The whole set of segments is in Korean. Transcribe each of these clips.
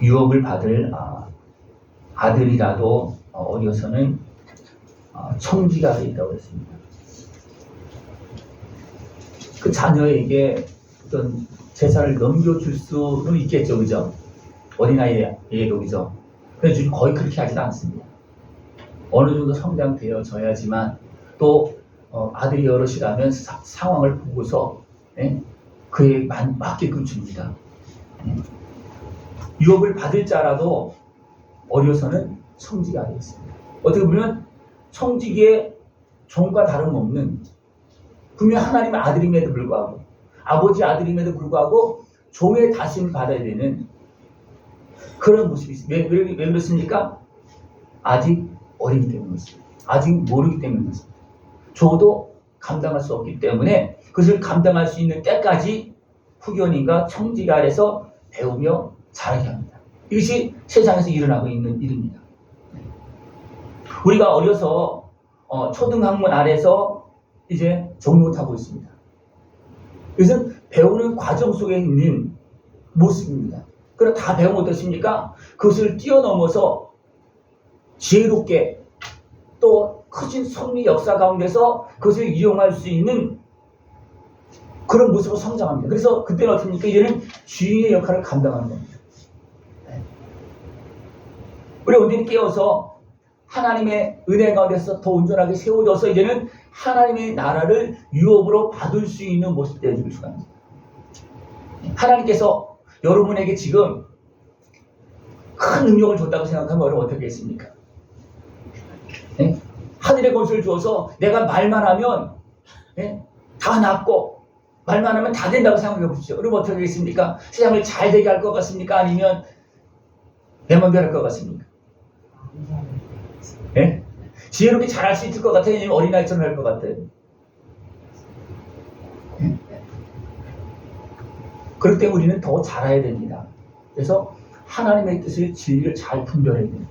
유업을 받을 아들이라도 어려서는 청지가 있다고 했습니다. 그 자녀에게 어떤 재산을 넘겨줄 수는 있겠죠, 그죠? 어린아이에게도, 그죠? 그래서 거의 그렇게 하지도 않습니다. 어느 정도 성장되어져야지만 또 아들이 여럿이라면 상황을 보고서 그에 맞게끔 줍니다. 유업을 받을 자라도 어려서는 청지가 되겠습니다. 어떻게 보면 청지기의 종과 다름없는, 분명 하나님의 아들임에도 불구하고, 아버지 아들임에도 불구하고 종의 다심을 받아야 되는 그런 모습이 있습니다. 왜 그렇습니까? 아직 어리기 때문에 그렇습니다. 아직 모르기 때문에 그렇습니다. 저도 감당할 수 없기 때문에 그것을 감당할 수 있는 때까지 후견인과 청지기 아래서 배우며 자라게 합니다. 이것이 세상에서 일어나고 있는 일입니다. 우리가 어려서 초등학문 아래서 이제 종로타고 있습니다. 이것은 배우는 과정 속에 있는 모습입니다. 그럼 다 배우면 어떻습니까? 그것을 뛰어넘어서 지혜롭게 또 커진 섭리 역사 가운데서 그것을 이용할 수 있는 그런 모습으로 성장합니다. 그래서 그때는 어떻습니까? 이제는 주인의 역할을 감당하는 겁니다. 우리 온전히 깨어서 하나님의 은혜 가운데서 더 온전하게 세워져서 이제는 하나님의 나라를 유업으로 받을 수 있는 모습 되어줄 수가 있습니다. 하나님께서 여러분에게 지금 큰 능력을 줬다고 생각하면 여러분 어떻게 했습니까? 하늘의 권세를 주어서 내가 말만 하면 다 낫고 말만 하면 다 된다고 생각해 보십시오. 여러분 어떻게 하겠습니까? 세상을 잘 되게 할 것 같습니까? 아니면 내 맘대로 할 것 같습니까? 지혜롭게 잘할 수 있을 것 같아요? 아니면 어린아이처럼 할 것 같아요? 그럴 때 우리는 더 잘해야 됩니다. 그래서 하나님의 뜻을, 진리를 잘 분별해야 됩니다.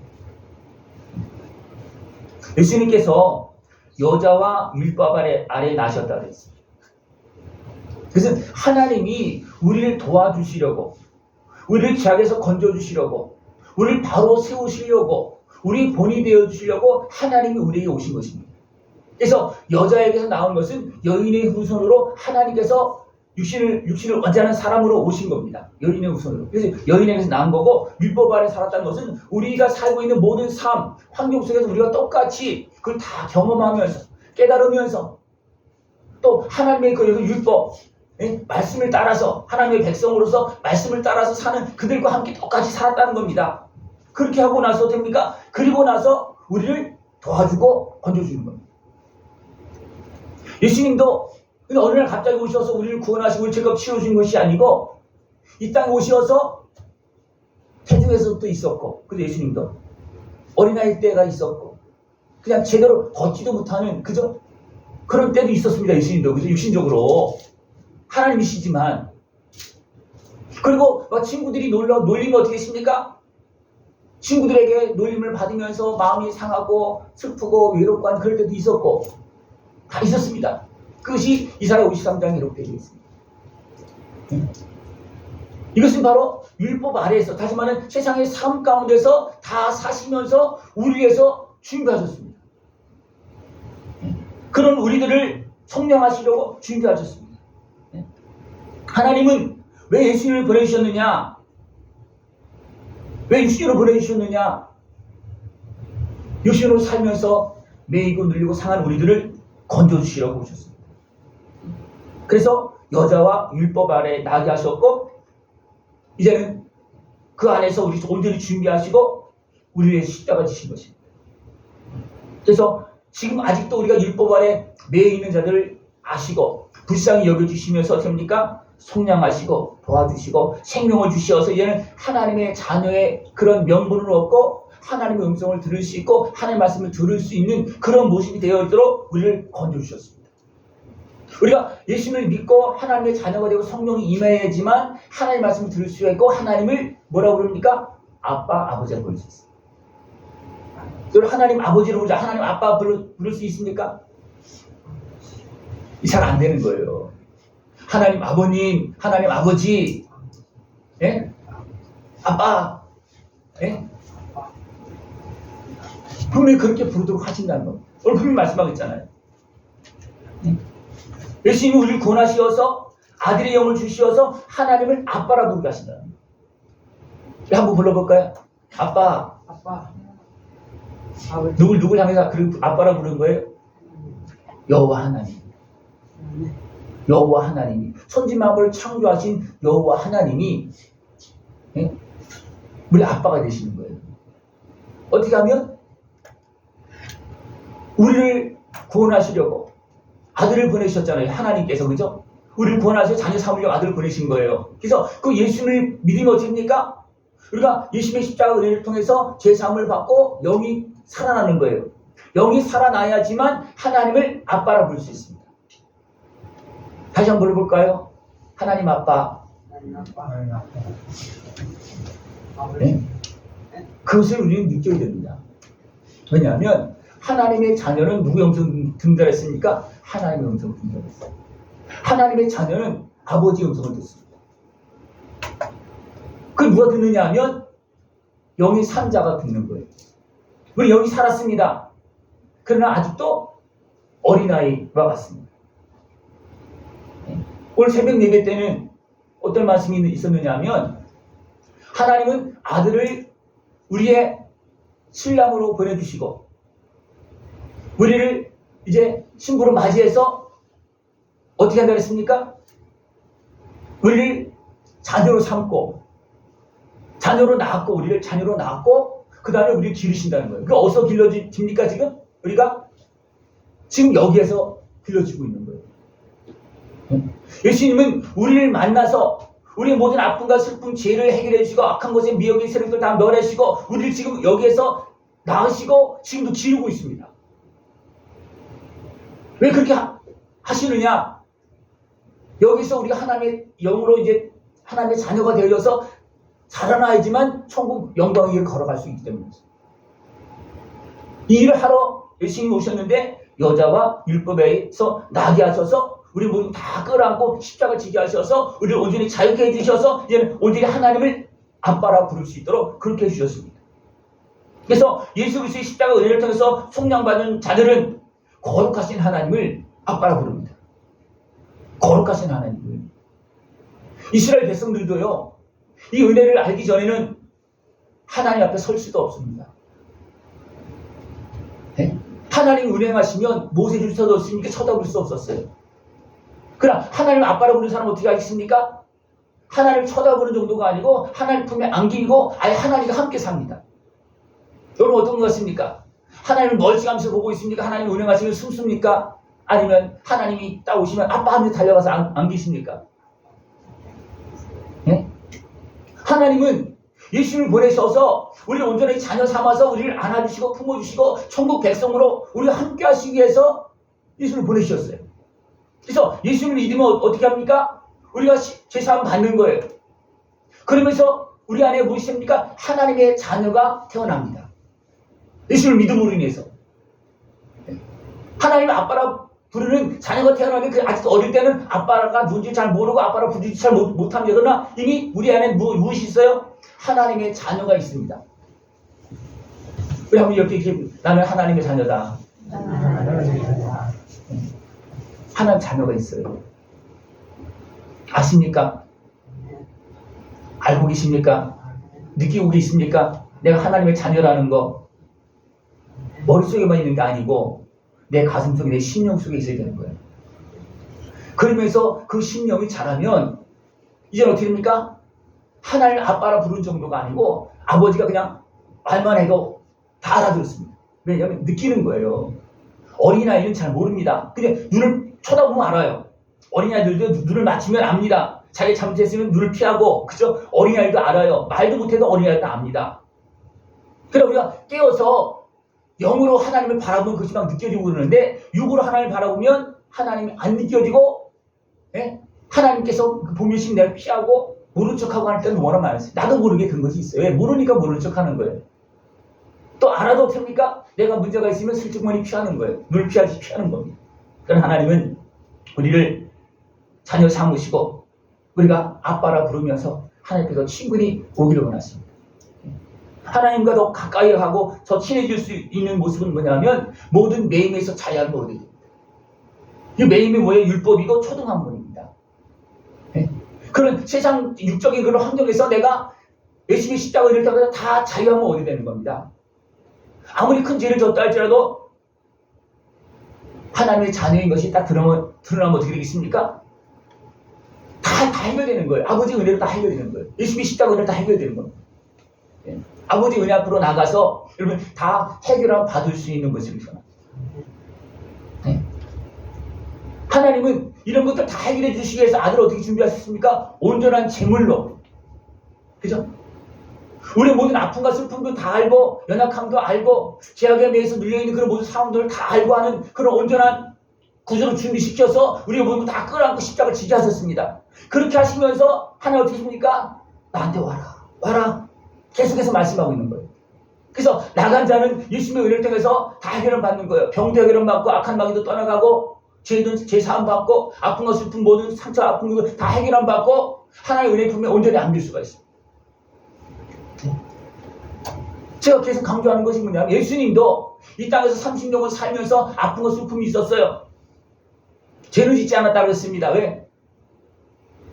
예수님께서 여자와 율법 아래에 나셨다고 했습니다. 그것은 하나님이 우리를 도와주시려고, 우리를 죄악에서 건져주시려고, 우리를 바로 세우시려고, 우리 본이 되어주시려고 하나님이 우리에게 오신 것입니다. 그래서 여자에게서 나온 것은 여인의 후손으로 하나님께서 육신을 완전한 사람으로 오신 겁니다. 여인의 후손으로. 그래서 여인에게서 나온 거고, 율법 아래 살았다는 것은 우리가 살고 있는 모든 삶, 환경 속에서 우리가 똑같이 그걸 다 경험하면서, 깨달으면서, 또 하나님의 그 율법, 말씀을 따라서, 하나님의 백성으로서 말씀을 따라서 사는 그들과 함께 똑같이 살았다는 겁니다. 그렇게 하고 나서 됩니까? 그리고 나서 우리를 도와주고 건져주는 겁니다. 예수님도 어느 날 갑자기 오셔서 우리를 구원하시고 죄값 치워준 것이 아니고 이 땅에 오셔서 태중에서도 있었고, 그래서 예수님도 어린아이 때가 있었고 그냥 제대로 걷지도 못하는 그저 그런 때도 있었습니다. 예수님도. 그래서 육신적으로 하나님이시지만, 그리고 친구들이 놀리면 어떻게 했습니까? 친구들에게 놀림을 받으면서 마음이 상하고 슬프고 외롭고 하는 그럴 때도 있었고 다 있었습니다. 그것이 이사야 53장에 기록되어 있습니다. 이것은 바로 율법 아래에서, 다시 말하면 세상의 삶 가운데서 다 사시면서 우리 위해서 준비하셨습니다. 그런 우리들을 성령하시려고 준비하셨습니다. 하나님은 왜 예수님을 보내주셨느냐? 왜 육신으로 보내주셨느냐? 육신으로 살면서 매이고 눌리고 상한 우리들을 건져주시려고 오셨습니다. 그래서 여자와 율법 아래에 나게 하셨고, 이제는 그 안에서 우리 온전히 준비하시고 우리 위해 십자가 지신 것입니다. 그래서 지금 아직도 우리가 율법 아래 매여 있는 자들을 아시고 불쌍히 여겨주시면서 어떻습니까? 속량하시고 도와주시고 생명을 주시어서 이제는 하나님의 자녀의 그런 명분을 얻고 하나님의 음성을 들을 수 있고 하나님의 말씀을 들을 수 있는 그런 모습이 되어 있도록 우리를 건져주셨습니다. 우리가 예수님을 믿고 하나님의 자녀가 되고 성령이 임해야지만 하나님의 말씀을 들을 수가 있고 하나님을 뭐라고 부릅니까? 아빠, 아버지라고 부를 수 있습니다. 여러분, 하나님 아버지로 부르자. 하나님 아빠 부를 수 있습니까? 잘 안 되는 거예요. 하나님 아버님, 하나님 아버지, 아빠, 예? 분명히 그렇게 부르도록 하신다는 겁니다. 오늘 분명히 말씀하고 있잖아요. 예수님이 우리를 구원하시어서 아들의 영을 주시어서 하나님을 아빠라 부르게 하신다는 겁니다. 한번 불러볼까요? 아빠. 아빠. 누굴 향해서 아빠라 부르는 거예요? 여호와 하나님. 여호와 하나님이 천지만물을 창조하신 여호와 하나님이 예? 우리 아빠가 되시는 거예요. 어떻게 하면 우리를 구원하시려고 아들을 보내셨잖아요. 하나님께서. 그죠? 우리를 구원하셔서 자녀 삼으려고 아들을 보내신 거예요. 그래서 그 예수님을 믿으면 어떻게 됩니까? 우리가 예수님의 십자가 은혜를 통해서 죄사함을 받고 영이 살아나는 거예요. 영이 살아나야지만 하나님을 아빠라 부를 수 있습니다. 다시 한번 물어볼까요? 하나님 아빠. 하나님 아빠. 네? 그것을 우리는 느껴야 됩니다. 왜냐하면 하나님의 자녀는 누구의 음성을 듣는다 했습니까? 하나님의 음성을 듣는다 했어요. 하나님의 자녀는 아버지의 음성을 듣습니다. 그 누가 듣느냐 하면 영이 산 자가 듣는 거예요. 우리 영이 살았습니다. 그러나 아직도 어린아이와 같습니다. 오늘 새벽 예배 때는 어떤 말씀이 있었느냐 하면 하나님은 아들을 우리의 신랑으로 보내주시고 우리를 이제 신부로 맞이해서 어떻게 한다 그랬습니까? 우리를 자녀로 삼고 자녀로 낳았고 우리를 자녀로 낳았고 그 다음에 우리를 기르신다는 거예요. 그 어디서 길러집니까 지금? 우리가 지금 여기에서 길러지고 있는 거예요. 예수님은 우리를 만나서 우리의 모든 아픔과 슬픔, 죄를 해결해 주시고 악한 것에 미혹의 세력들 다 멸하시고 우리를 지금 여기에서 낳으시고 지금도 기르고 있습니다. 왜 그렇게 하시느냐? 여기서 우리가 하나님의 영으로 이제 하나님의 자녀가 되어서 자라나야지만 천국 영광의 길을 걸어갈 수 있기 때문입니다. 이 일을 하러 예수님이 오셨는데 여자와 율법에서 나게 하셔서 우리 모두 다 끌어안고 십자가 지게 하셔서 우리를 온전히 자유케 해주셔서 이제는 온전히 하나님을 아빠라 부를 수 있도록 그렇게 해주셨습니다. 그래서 예수 그리스도의 십자가 은혜를 통해서 속량받은 자들은 거룩하신 하나님을 아빠라 부릅니다. 거룩하신 하나님을. 이스라엘 백성들도요. 이 은혜를 알기 전에는 하나님 앞에 설 수도 없습니다. 네? 하나님 운행하시면 모세를 쳐다봤으니까 쳐다볼 수 없었어요. 그러나 하나님 아빠라 부르는 사람은 어떻게 하겠습니까? 하나님을 쳐다보는 정도가 아니고 하나님 품에 안기고 아예 하나님과 함께 삽니다. 여러분 어떤 것 같습니까? 하나님을 멀찌감치 보고 있습니까? 하나님 운행하시면 숨습니까? 아니면 하나님이 딱 오시면 아빠 하면서 달려가서 안기십니까? 네? 하나님은 예수님을 보내셔서 우리를 온전히 자녀 삼아서 우리를 안아주시고 품어주시고 천국 백성으로 우리와 함께 하시기 위해서 예수님을 보내주셨어요. 그래서 예수님을 믿으면 어떻게 합니까? 우리가 죄사함 받는 거예요. 그러면서 우리 안에 무엇입니까? 하나님의 자녀가 태어납니다. 예수님을 믿음으로 인해서. 하나님의 아빠라 부르는 자녀가 태어나면 그 아직 어릴 때는 아빠가 누군지 잘 모르고 아빠라 부르지 잘 못합니다. 그러나 이미 우리 안에 무엇이 있어요? 하나님의 자녀가 있습니다. 우리 한번 이렇게 나는 하나님의 자녀다. 하나님 자녀가 있어요. 아십니까? 알고 계십니까? 느끼고 계십니까? 내가 하나님의 자녀라는 거 머릿속에만 있는 게 아니고 내 가슴 속에 내 심령 속에 있어야 되는 거예요. 그러면서 그 심령이 자라면 이제는 어떻게 됩니까? 하나님 아빠라 부르는 정도가 아니고 아버지가 그냥 말만 해도 다 알아들었습니다. 왜냐하면 느끼는 거예요. 어린아이는 잘 모릅니다. 근데 눈을 쳐다보면 알아요. 어린아이들도 눈을 맞추면 압니다. 자기 잘못했으면 눈을 피하고, 그죠? 어린아이도 알아요. 말도 못해도 어린아이도 압니다. 그래서 우리가 깨어서 영으로 하나님을 바라보면 그것이 막 느껴지고 그러는데, 육으로 하나님을 바라보면 하나님이 안 느껴지고, 예? 하나님께서 보면신 내가 피하고, 모른 척하고 할 때는 뭐라 말했어요. 나도 모르게 된 것이 있어요. 왜? 모르니까 모른 척 하는 거예요. 또 알아도 어떻습니까? 내가 문제가 있으면 슬쩍머니 피하는 거예요. 눈을 피하지 피하는 겁니다. 그러나 하나님은 우리를 자녀 삼으시고 우리가 아빠라 부르면서 하나님께서 친근히 오기를 원하십니다. 하나님과 더 가까이 하고 더 친해질 수 있는 모습은 뭐냐면 모든 매임에서 자유함을 얻게 됩니다. 이 매임이 뭐예요? 율법이고 초등학문입니다. 네? 그런 세상 육적인 그런 환경에서 내가 열심히 십자가를 이렇게 해서 다 자유함을 얻게 되는 겁니다. 아무리 큰 죄를 졌다 할지라도 하나님의 자녀인 것이 딱 드러나면 어떻게 되겠습니까? 다 해결되는 거예요. 아버지 은혜로 다 해결되는 거예요. 열심히 십자가 은혜로 다 해결되는 겁니다. 예. 아버지 은혜 앞으로 나가서 여러분 다 해결을 받을 수 있는 것입니다. 예. 하나님은 이런 것들 다 해결해 주시기 위해서 아들을 어떻게 준비하셨습니까? 온전한 제물로. 그죠? 우리 모든 아픔과 슬픔도 다 알고 연약함도 알고 죄악에 매여서 눌려있는 그런 모든 상황들을 다 알고 하는 그런 온전한 구조를 준비시켜서 우리가 모두 다 끌어안고 십자가를 지게 하셨습니다. 그렇게 하시면서 하나님 어떻게 하십니까? 나한테 와라 계속해서 말씀하고 있는 거예요. 그래서 나간 자는 예수님의 은혜를 통해서 다 해결을 받는 거예요. 병도 해결을 받고 악한 마귀도 떠나가고 죄 사함 받고 아픔과 슬픔 모든 상처 아픈 거 다 해결을 받고 하나님의 은혜 품에 온전히 안길 수가 있어요. 제가 계속 강조하는 것이 뭐냐면 예수님도 이 땅에서 30년을 살면서 아픔과 슬픔이 있었어요. 죄를 짓지 않았다고 했습니다. 왜?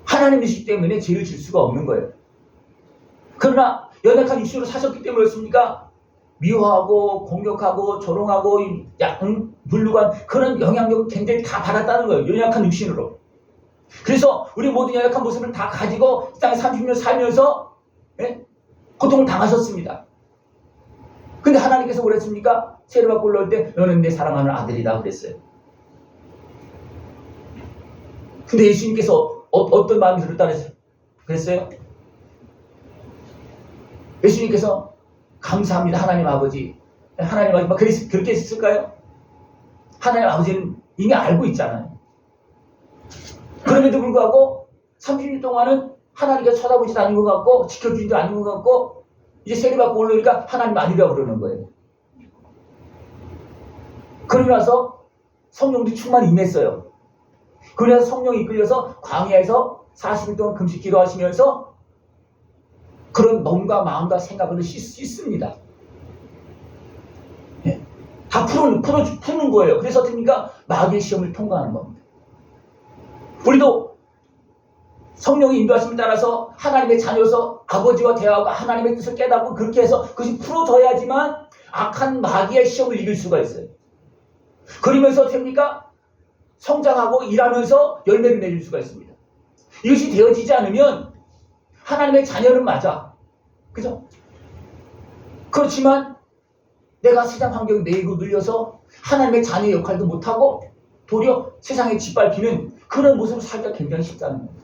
하나님이시기 때문에 죄를 질 수가 없는 거예요. 그러나 연약한 육신으로 사셨기 때문에 그렇습니까? 미워하고 공격하고 조롱하고 물루간 그런 영향력을 굉장히 다 받았다는 거예요. 연약한 육신으로. 그래서 우리 모든 연약한 모습을 다 가지고 이 땅에 30년 살면서 고통을 당하셨습니다. 근데 하나님께서 뭐랬습니까? 세례 받고 올라올 때 너는 내 사랑하는 아들이다 그랬어요. 근데 예수님께서 어떤 마음이 들었다 그랬어요? 예수님께서 감사합니다 하나님 아버지. 하나님 아버지 그렇게 했을까요? 하나님 아버지는 이미 알고 있잖아요. 그럼에도 불구하고 30년 동안은 하나님께서 쳐다보지도 않은 것 같고 지켜주지도 않은 것 같고 이제 세례받고 올라오니까 하나님 아니라고 그러는 거예요. 그러고 나서 성령도 충만히 임했어요. 그래서 성령이 이끌려서 광야에서 40일 동안 금식 기도하시면서 그런 몸과 마음과 생각을 씻습니다. 예. 다 푸는 거예요. 그래서 어떻습니까? 마귀의 시험을 통과하는 겁니다. 우리도 성령의 인도하심에 따라서 하나님의 자녀로서 아버지와 대화하고 하나님의 뜻을 깨닫고 그렇게 해서 그것이 풀어져야지만 악한 마귀의 시험을 이길 수가 있어요. 그러면서 어떻습니까? 성장하고 일하면서 열매를 맺을 수가 있습니다. 이것이 되어지지 않으면 하나님의 자녀는 맞아. 그죠? 그렇지만 내가 세상 환경에 매이고 눌려서 하나님의 자녀의 역할도 못하고 도리어 세상에 짓밟히는 그런 모습을 살기가 굉장히 쉽다는 거예요.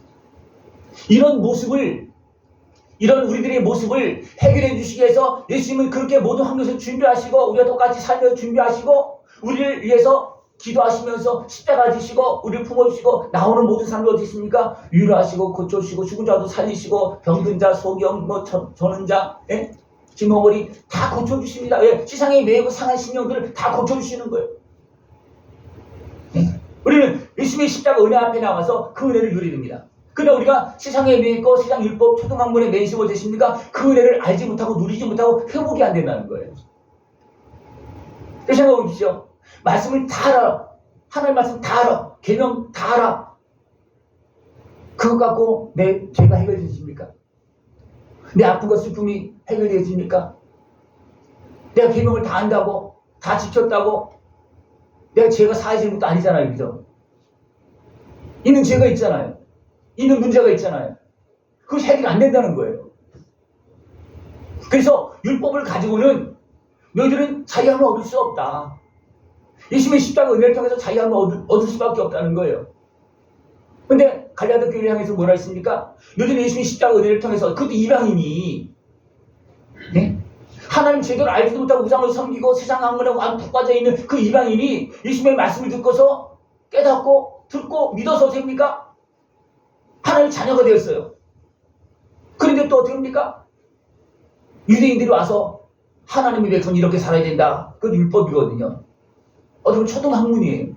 이런 우리들의 모습을 해결해 주시기 위해서 예수님은 그렇게 모든 환경에서 준비하시고 우리가 똑같이 살면서 준비하시고 우리를 위해서 기도하시면서 십자가 지시고 우리를 품어주시고 나오는 모든 사람들 어디 있습니까? 위로하시고 고쳐주시고 죽은 자도 살리시고 병든 자, 소경, 저는 자, 김홍어리 다 고쳐주십니다. 왜? 세상에 매고 상한 신령들을 다 고쳐주시는 거예요. 우리는 예수님의 십자가 은혜 앞에 나와서 그 은혜를 누리됩니다. 그러나 우리가 세상에 매있고 세상 율법 초등학문에 매이시고 어떠십니까? 그 은혜를 알지 못하고 누리지 못하고 회복이 안 된다는 거예요. 생각해 보십시오. 말씀을 다 알아. 하나님 말씀 다 알아. 계명 다 알아. 그것 갖고 내 죄가 해결되십니까? 내 아픔과 슬픔이 해결되십니까? 내가 계명을 다 안다고 다 지켰다고 내가 죄가 사해지는 것도 아니잖아요. 그죠? 있는 죄가 있잖아요. 있는 문제가 있잖아요. 그것이 해결이 안 된다는 거예요. 그래서 율법을 가지고는 너희들은 자유함을 얻을 수 없다. 예수님의 십자가 은혜를 통해서 자유함을 얻을 수밖에 없다는 거예요. 근데 갈라디아 교회를 향해서 뭐라 했습니까? 너희들은 예수님의 십자가 은혜를 통해서 그것도 이방인이 하나님 제대로 알지도 못하고 우상을 섬기고 세상 학문에 푹 빠져있는 그 이방인이 예수님의 말씀을 듣고서 깨닫고 듣고 믿어서 됩니까? 하나님의 자녀가 되었어요. 그런데 또 어떻게 합니까? 유대인들이 와서 하나님이 왜 이렇게 살아야 된다. 그건 율법이거든요. 어떻게 보면 초등학문이에요.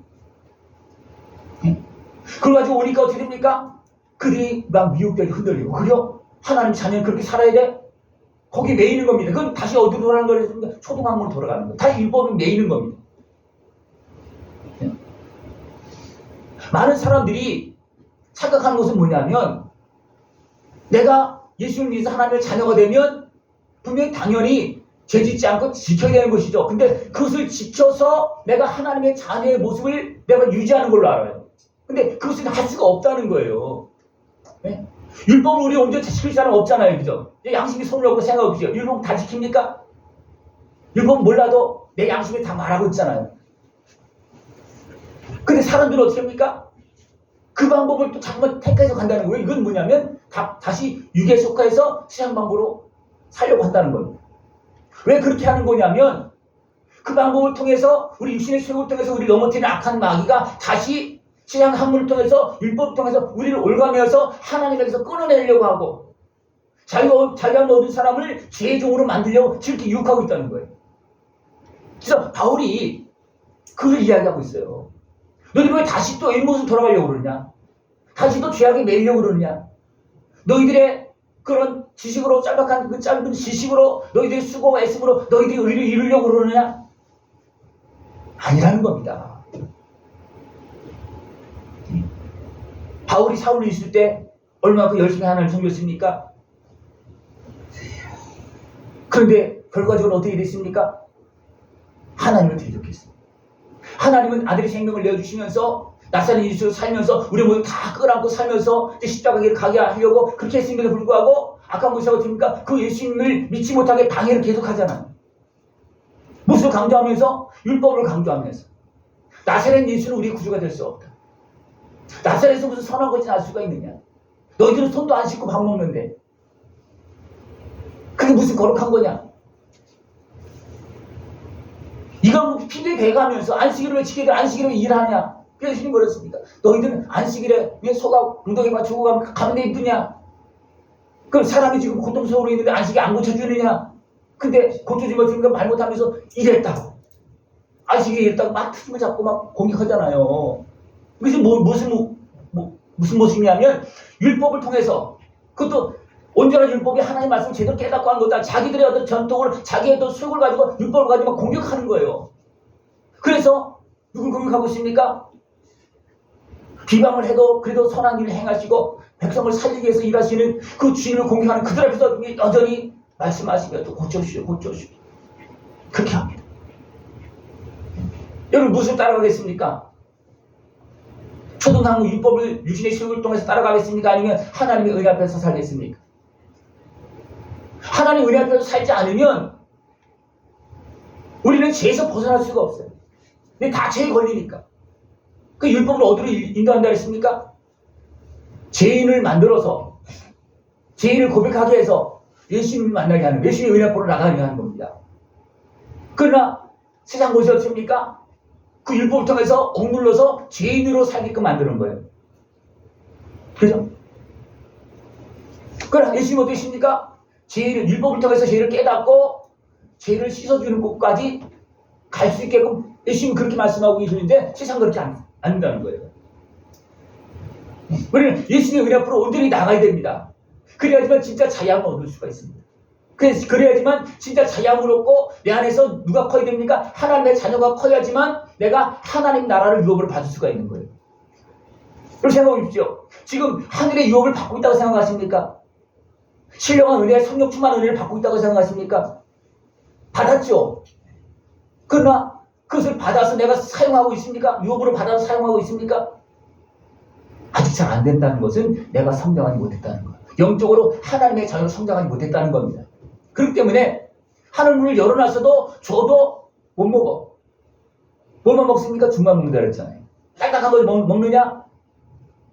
그래가지고 오니까 어떻게 됩니까? 그들이 막 미혹되게 흔들리고 그래요? 하나님 자녀는 그렇게 살아야 돼? 거기 매이는 겁니다. 그건 다시 어디로 돌아가는 거예요? 초등학문으로 돌아가는 거예요. 다시 율법은 매이는 겁니다. 많은 사람들이 착각하는 것은 뭐냐면 내가 예수를 믿어서 하나님의 자녀가 되면 분명히 당연히 죄짓지 않고 지켜야 되는 것이죠. 근데 그것을 지켜서 내가 하나님의 자녀의 모습을 내가 유지하는 걸로 알아요. 근데 그것을 할 수가 없다는 거예요. 네? 율법을 우리 언제 지킬 사람 없잖아요. 그죠? 양심이 손을 놓고 생각해 보세요. 율법 다 지킵니까? 율법 몰라도 내 양심이 다 말하고 있잖아요. 근데 사람들은 어떻게 합니까? 그 방법을 또 자꾸만 택해서 간다는 거예요. 이건 뭐냐면 다시 육에 속해서 세상 방법으로 살려고 한다는 겁니다. 왜 그렇게 하는 거냐면 그 방법을 통해서 우리 육신의 수욕을 통해서 우리를 넘어뜨리는 악한 마귀가 다시 세상 학문을 통해서 율법을 통해서 우리를 올가매어서 하나님에게서 끊어내려고 하고 자기가 모든 사람을 죄의 종으로 만들려고 그렇게 유혹하고 있다는 거예요. 그래서 바울이 그걸 이야기하고 있어요. 너희들 왜 다시 또 옛모습 돌아가려고 그러냐? 다시 또 죄악에 매이려고 그러냐? 너희들의 그런 지식으로 짤막한 그 짧은 지식으로 너희들의 수고와 애씀으로 너희들이 의를 이루려고 그러느냐? 아니라는 겁니다. 바울이 사울로 있을 때 얼마나 열심히 하나님을 섬겼습니까? 그런데 결과적으로 어떻게 됐습니까? 하나님을 대적했습니다. 하나님은 아들의 생명을 내어주시면서 낯선 예수로 살면서 우리 모두 다 끌어안고 살면서 십자가에 가게 하려고 그렇게 했음에도 불구하고 아까 뭐라고 됩니까? 그 예수님을 믿지 못하게 방해를 계속하잖아요. 무엇을 강조하면서? 율법을 강조하면서 나사렛 예수는 우리의 구주가 될 수 없다. 나사렛에서 무슨 선한 것이 날 수가 있느냐? 너희들은 손도 안 씻고 밥 먹는데 그게 무슨 거룩한 거냐? 이건 피부에 배가면서 안식일을 왜 지키게 안식일을 왜 일하냐? 그래서 주님 그랬습니다. 너희들은 안식일에 소가 엉덩이 맞추고 가면 돼 있느냐? 그럼 사람이 지금 고통스러워 있는데 안식일 안 고쳐주느냐? 근데 고쳐주지 못하니까 말 못하면서 이랬다고. 안식일에 이랬다고 막 틀을 잡고 막 공격하잖아요. 그래서 무슨 모습이냐면 율법을 통해서 그것도 온전한 율법이 하나님의 말씀을 제대로 깨닫고 하는 것도 자기들의 어떤 전통을 자기의 어떤 수욕을 가지고 율법을 가지고 공격하는 거예요. 그래서 누굴 공격하고 있습니까? 비방을 해도 그래도 선한 일을 행하시고 백성을 살리기 위해서 일하시는 그 주님을 공격하는 그들 앞에서 여전히 말씀하시며 또 고쳐주시오. 그렇게 합니다. 여러분 무엇을 따라가겠습니까? 초등학교 율법을 육신의 수욕을 통해서 따라가겠습니까? 아니면 하나님의 은혜 앞에서 살겠습니까? 하나님의 은혜 앞에서 살지 않으면 우리는 죄에서 벗어날 수가 없어요. 근데 다 죄에 걸리니까. 그 율법을 어디로 인도한다 했습니까? 죄인을 만들어서 죄인을 고백하게 해서 예수님을 만나게 하는, 예수님의 은혜 앞으로 나가게 하는 겁니다. 그러나 세상 무엇이 어떻습니까? 그 율법을 통해서 억눌러서 죄인으로 살게끔 만드는 거예요. 그죠? 그러나 예수님은 어떠십니까? 율법을 통해서 죄를 깨닫고 죄를 씻어주는 곳까지 갈 수 있게끔 예수님은 그렇게 말씀하고 계시는데 세상 그렇게 안 한다는 거예요. 우리는 예수님의 은혜 앞으로 온전히 나가야 됩니다. 그래야지만 진짜 자유함을 얻을 수가 있습니다. 그래야지만 진짜 자유함을 얻고 내 안에서 누가 커야 됩니까? 하나님의 자녀가 커야지만 내가 하나님 나라를 유업으로 받을 수가 있는 거예요. 그렇게 생각해 보십시오. 지금 하늘의 유업을 받고 있다고 생각하십니까? 신령한 은혜, 성령 충만 은혜를 받고 있다고 생각하십니까? 받았죠. 그러나 그것을 받아서 내가 사용하고 있습니까? 유업으로 받아서 사용하고 있습니까? 아직 잘 안 된다는 것은 내가 성장하지 못했다는 거예요. 영적으로 하나님의 자녀로 성장하지 못했다는 겁니다. 그렇기 때문에 하늘 문을 열어놨어도 줘도 못 먹어. 뭐만 먹습니까? 죽만 먹는다 그랬잖아요. 딱딱한 걸 먹느냐?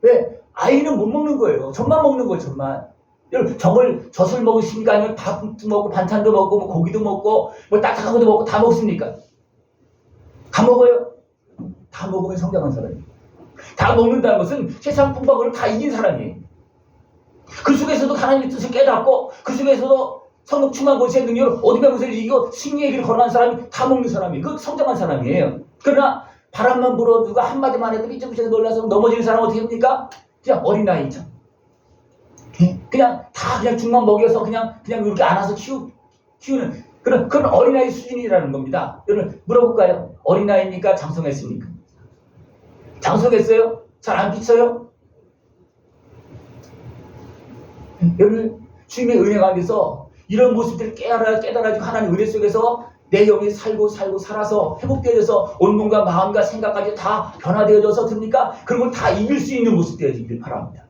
왜? 아이는 못 먹는 거예요. 젖만 먹는 거예요. 젖만. 젖을 먹으십니까? 아니면 밥도 먹고 반찬도 먹고 뭐 고기도 먹고 뭐 딱딱한 것도 먹고 다 먹습니까? 다 먹어요? 다 먹으면 성장한 사람이에요. 다 먹는다는 것은 세상 풍박을 다 이긴 사람이에요. 그 속에서도 하나님의 뜻을 깨닫고 그 속에서도 성령 충만 권세의 능력을 어둠의 권세를 이기고 승리의 길을 걸어간 사람이 다 먹는 사람이에요. 그 성장한 사람이에요. 그러나 바람만 불어 누가 한마디만 해도 삐쩍삐쩍 놀라서 넘어지는 사람은 어떻게 합니까? 그냥 어린아이처럼 그냥 다 그냥 죽만 먹여서 그냥 이렇게 안아서 키우는 그런 어린아이 수준이라는 겁니다. 여러분 물어볼까요? 어린아이입니까? 장성했습니까? 장성했어요? 잘 안 비쳐요? 여러분 주님의 은혜 가운데서 이런 모습들을 깨달아지고 하나님 은혜 속에서 내 영이 살고 살아서 회복되어져서 온몸과 마음과 생각까지 다 변화되어져서 듭니까? 그런 걸 다 이길 수 있는 모습 되어지길 바랍니다.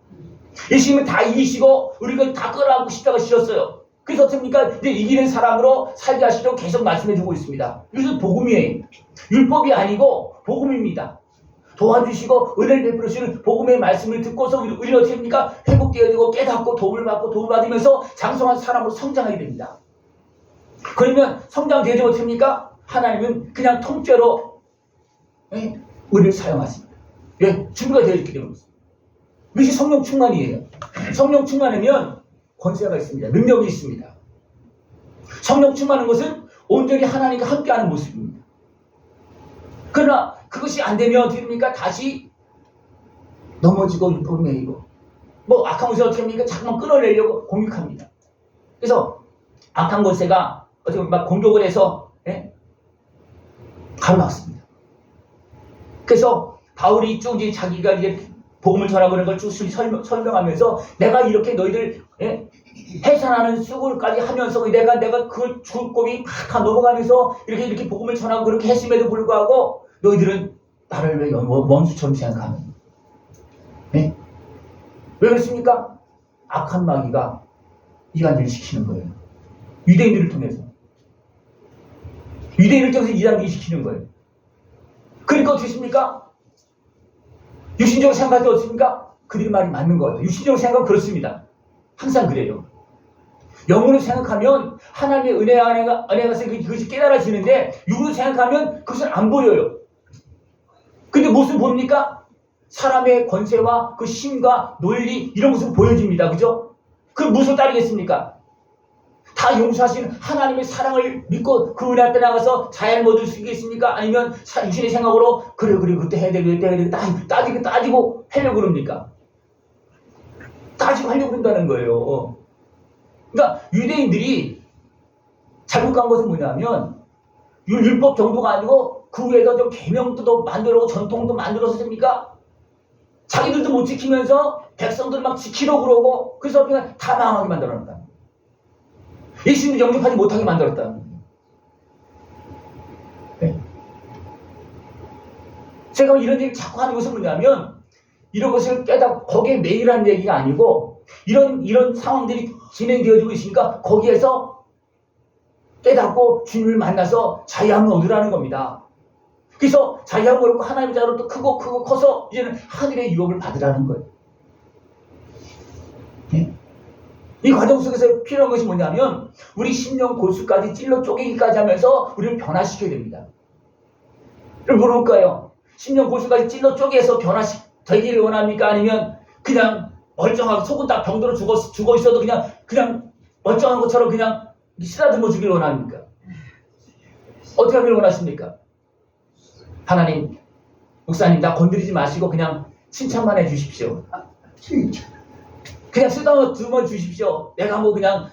예수님은 다 이기시고 우리가 다 끌어안고 십자가 지셨어요. 그래서 어떻습니까? 이제 이기는 사람으로 살게 하시려고 계속 말씀해주고 있습니다. 이것은 복음이에요. 율법이 아니고 복음입니다. 도와주시고 은혜를 베풀으시는 복음의 말씀을 듣고서 우리는 어떻게 됩니까? 회복되어지고 깨닫고 도움을 받으면서 장성한 사람으로 성장하게 됩니다. 그러면 성장되지 못합니까? 하나님은 그냥 통째로 우리를 사용하십니다. 왜? 준비가 되어 있기 때문에. 이것이 성령 충만이에요. 성령 충만하면 권세가 있습니다. 능력이 있습니다. 성령 충만한 것은 온전히 하나님과 함께하는 모습입니다. 그러나 그것이 안 되면 어떻게 됩니까? 다시 넘어지고 율법을 매이고 뭐 악한 것을 어떻게 합니까? 자꾸만 끌어내려고 공격합니다. 그래서 악한 권세가 어떻게 보면 막 공격을 해서 가로막습니다. 그래서 바울이 쭉 이제 자기가 이제 복음을 전하고 그런 걸 쭉 설명하면서 내가 이렇게 너희들 해산하는 수고까지 하면서 내가 그 죽을 고비 다 넘어가면서 이렇게 복음을 전하고 그렇게 했음에도 불구하고 너희들은 나를 왜 원수처럼 생각하는? 왜 그렇습니까? 악한 마귀가 이단들을 시키는 거예요. 유대인들을 통해서. 유대인을 통해서 이단들이 시키는 거예요. 그러니까 어떻게 했습니까? 육신적으로 생각할 때 어떻습니까? 그들이 말이 맞는 거예요. 육신적으로 생각하면 그렇습니다. 항상 그래요. 영으로 생각하면 하나님의 은혜 안에서 그것이 깨달아지는데 육으로 생각하면 그것은 안 보여요. 근데 무엇을 봅니까? 사람의 권세와 그 힘과 논리 이런 것을 보여집니다. 그죠? 그 무엇을 따르겠습니까? 다 용서하시는 하나님의 사랑을 믿고 그 은혜 앞에 나가서 잘 얻을 수 있겠습니까? 아니면 육신의 생각으로 그래 그때 해야 되고 따지고 하려고 그럽니까? 따지고 하려고 그런다는 거예요. 그러니까 유대인들이 잘못한 것은 뭐냐면 율법 정도가 아니고 그 위에서 좀 계명도 만들고 전통도 만들어서 됩니까? 자기들도 못 지키면서 백성들 막 지키려고 그러고 그래서 그냥 다 망하게 만들어놨다. 예수님도 영접하지 못하게 만들었다. 네. 제가 이런 얘기를 자꾸 하는 것은 뭐냐면 이런 것을 거기에 매일하는 얘기가 아니고 이런 상황들이 진행되어지고 있으니까 거기에서 깨닫고 주님을 만나서 자유함을 얻으라는 겁니다. 그래서 자유함을 얻고 하나님의 자로 또 크고 커서 이제는 하늘의 유업을 받으라는 거예요. 네? 이 과정 속에서 필요한 것이 뭐냐면 우리 심령 골수까지 찔러 쪼개기까지 하면서 우리를 변화시켜야 됩니다. 여러분 물어볼까요? 심령 골수까지 찔러 쪼개서 되기를 원합니까? 아니면 그냥 멀쩡하게 속은 다 병들어 죽어 있어도 그냥 멀쩡한 것처럼 그냥 쓰다듬어 주기를 원합니까? 어떻게 하기를 원하십니까? 하나님, 목사님 나 건드리지 마시고 그냥 칭찬만 해주십시오. 그냥 쓰다듬어 주십시오. 내가 뭐 그냥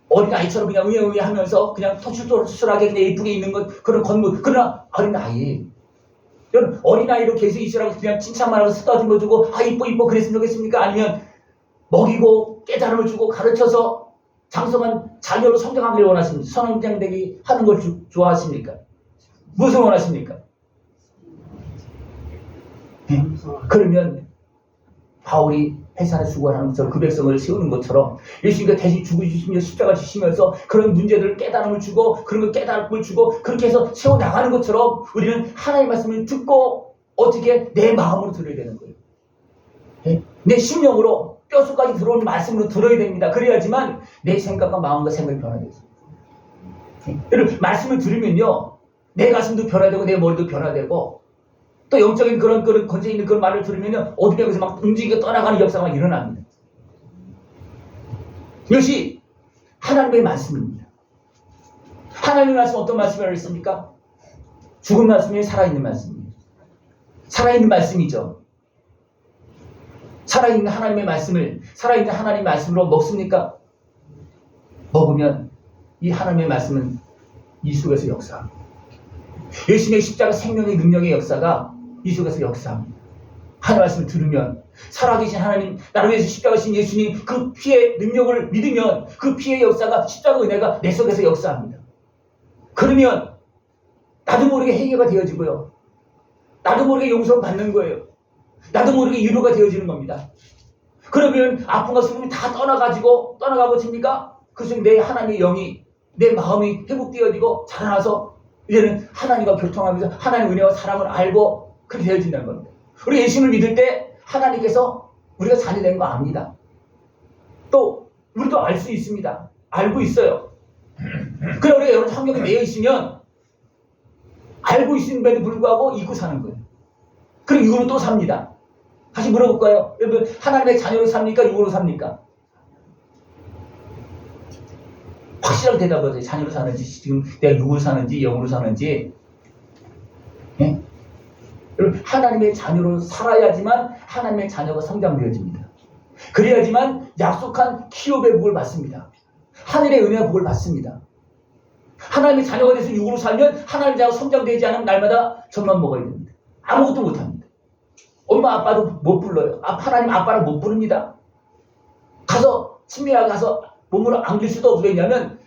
어린아이처럼 그냥 응애 하면서 그냥 토출토출하게 그냥 예쁘게 있는 것 그런 건물. 그러나 어린아이 여러분 어린아이로 계속 있으라고 그냥 칭찬만 하고 쓰다듬어 주고 이뻐 그랬으면 좋겠습니까? 아니면 먹이고 깨달음을 주고 가르쳐서 장성한 자녀로 성장하기를 원하십니까? 성장되기 하는 걸 좋아하십니까? 무엇을 원하십니까? 그러면 바울이 해산의 수고하는 것처럼 그 백성을 세우는 것처럼 예수님께서 대신 죽으시며 십자가 지시면서 그런 문제들을 깨달음을 주고 그런 거 깨달음을 주고 그렇게 해서 세워나가는 것처럼 우리는 하나님의 말씀을 듣고 어떻게 내 마음으로 들어야 되는 거예요. 내 심령으로 뼛속까지 들어오는 말씀으로 들어야 됩니다. 그래야지만 내 생각과 마음과 생각이 변화되죠. 여러분 말씀을 들으면요 내 가슴도 변화되고 내 머리도 변화되고 또 영적인 그런 권세 있는 그런 말을 들으면 어둠에서 막 움직이고 떠나가는 역사가 막 일어납니다. 이것이 하나님의 말씀입니다. 하나님의 말씀 어떤 말씀이라고 했습니까? 죽은 말씀이 살아있는 말씀입니다. 살아있는 말씀이죠. 살아있는 하나님의 말씀을 살아있는 하나님의 말씀으로 먹습니까? 먹으면 이 하나님의 말씀은 이 속에서 역사합니다. 예수님의 십자가 생명의 능력의 역사가 이 속에서 역사합니다. 하나님의 말씀을 들으면 살아계신 하나님, 나를 위해서 십자가신 예수님 그 피의 능력을 믿으면 그 피의 역사가 십자가 은혜가 내 속에서 역사합니다. 그러면 나도 모르게 해결가 되어지고요. 나도 모르게 용서를 받는 거예요. 나도 모르게 위로가 되어지는 겁니다. 그러면 아픔과 슬픔이 다 떠나가고 칩니까? 그 속에 내 하나님의 영이, 내 마음이 회복되어지고 자라나서 이제는 하나님과 교통하면서 하나님의 은혜와 사랑을 알고 그렇게 되어진다는 겁니다. 우리 예수님을 믿을 때 하나님께서 우리가 자녀된 거 압니다. 또 우리도 알 수 있습니다. 알고 있어요. 그래 우리가 여러 환경에 매여 있으면 알고 있음에도 불구하고 잊고 사는 거예요. 그리고 육으로 또 삽니다. 다시 물어볼까요? 여러분 하나님의 자녀로 삽니까? 육으로 삽니까? 확실하게 대답하세요. 자녀로 사는지 지금 내가 육으로 사는지 영으로 사는지. 예? 여러분 하나님의 자녀로 살아야지만 하나님의 자녀가 성장되어집니다. 그래야지만 약속한 기업의 복을 받습니다. 하늘의 은혜와 복을 받습니다. 하나님의 자녀가 돼서 육으로 살면 하나님의 자녀가 성장되지 않으면 날마다 젖만 먹어야 됩니다. 아무것도 못합니다. 엄마 아빠도 못 불러요. 하나님 아빠를 못 부릅니다. 가서 침례하러 가서 몸으로 안길 수도 없어요. 왜냐하면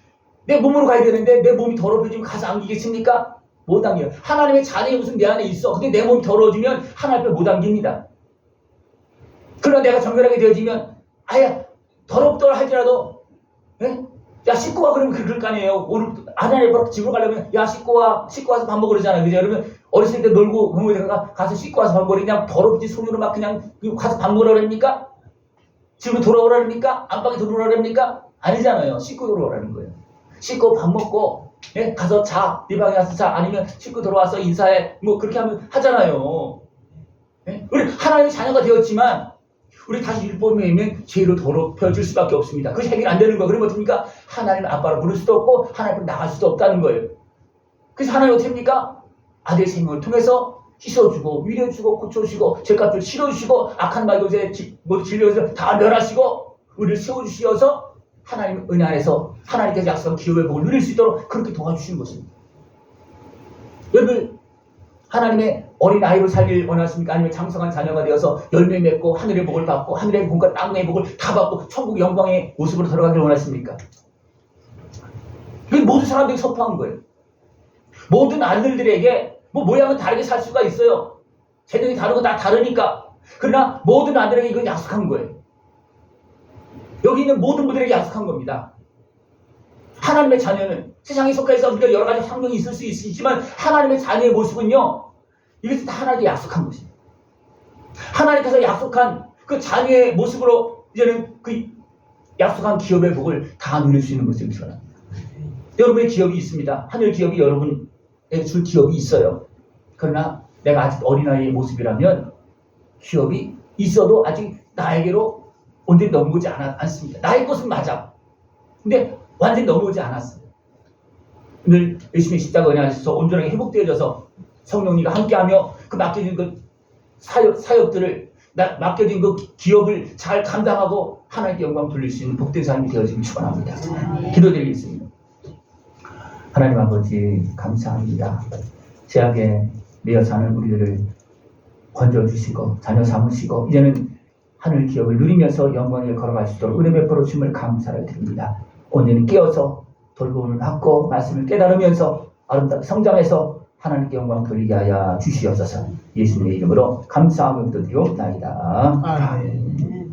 내 몸으로 가야 되는데 내 몸이 더러워지면 가서 안기겠습니까? 못 안겨요. 하나님의 자녀의 무슨 내 안에 있어. 근데 내 몸이 더러워지면 하나님 앞에 못 안깁니다. 그러나 내가 정결하게 되어지면 아예 더럽더라 할지라도 예? 야 씻고 와 그러면 그럴 거 아니에요. 오늘 아내네 집으로 가려면 야 씻고 와서 밥 먹으러 그러잖아요. 그죠? 여러분 어렸을 때 놀고 부모가 가서 씻고 와서 밥 먹으러 그냥 더럽지 손으로 막 그냥 가서 밥 먹으러 그럽니까? 집으로 돌아오라 그럽니까? 안방에 들어오라 그럽니까? 아니잖아요. 씻고 돌아오라는 거예요. 씻고 밥 먹고 예? 가서 자. 네 방에 가서 자. 아니면 씻고 들어와서 인사해. 뭐 그렇게 하면 하잖아요. 예? 우리 하나님의 자녀가 되었지만 우리 다시 율법에 있는 죄로 더럽혀질 수밖에 없습니다. 그것이 해결 안 되는 거예요. 그러면 어떻습니까? 하나님 아빠로 부를 수도 없고 하나님 앞으로 나갈 수도 없다는 거예요. 그래서 하나님 어떻게 합니까? 아들의 생명을 통해서 씻어주고 위로주고 고쳐주시고 죄값을 치러주시고 악한 말들에 모두 진료해서 다 멸하시고 우리를 세워주시어서 하나님 은혜 안에서 하나님께서 약속한 기업의 복을 누릴 수 있도록 그렇게 도와주시는 것입니다. 여러분 하나님의 어린 아이로 살길 원하십니까? 아니면 장성한 자녀가 되어서 열매 맺고 하늘의 복을 받고 하늘의 복과 땅의 복을 다 받고 천국 영광의 모습으로 들어가길 원하십니까? 이건 모든 사람들이 선포한 거예요. 모든 아들들에게 뭐 모양은 다르게 살 수가 있어요. 재능이 다르고 다 다르니까. 그러나 모든 아들에게 이건 약속한 거예요. 여기 있는 모든 분들에게 약속한 겁니다. 하나님의 자녀는 세상에 속해서 우리가 여러 가지 환경이 있을 수 있지만 하나님의 자녀의 모습은요. 이것은 다 하나님께 약속한 것입니다. 하나님께서 약속한 그 자녀의 모습으로 이제는 그 약속한 기업의 복을 다 누릴 수 있는 것을 전합니다. 여러분의 기업이 있습니다. 하늘 기업이 여러분에게 줄 기업이 있어요. 그러나 내가 아직 어린아이의 모습이라면 기업이 있어도 아직 나에게로 온전히 넘어오지 않습니다. 나의 것은 맞아. 근데 완전히 넘어오지 않았어요. 늘 예수님의 십자가 은혜 안에서 온전하게 회복되어져서 성령님과 함께하며 그 맡겨진 그 사역들을 맡겨진 그 기업을 잘 감당하고 하나님께 영광 돌릴 수 있는 복된 삶이 되어지길 축원합니다. 기도드리겠습니다. 하나님 아버지 감사합니다. 죄악에 매여 사는 우리들을 건져주시고 자녀 삼으시고 이제는 하늘 기업을 누리면서 영광을 걸어갈 수 있도록 은혜 베풀어 주심을 감사를 드립니다. 오늘은 깨어서 돌봄을 받고 말씀을 깨달으면서 아름답게 성장해서 하나님께 영광 돌리게 하여 주시옵소서. 예수님의 이름으로 감사하며 기도드리옵나이다. 아멘.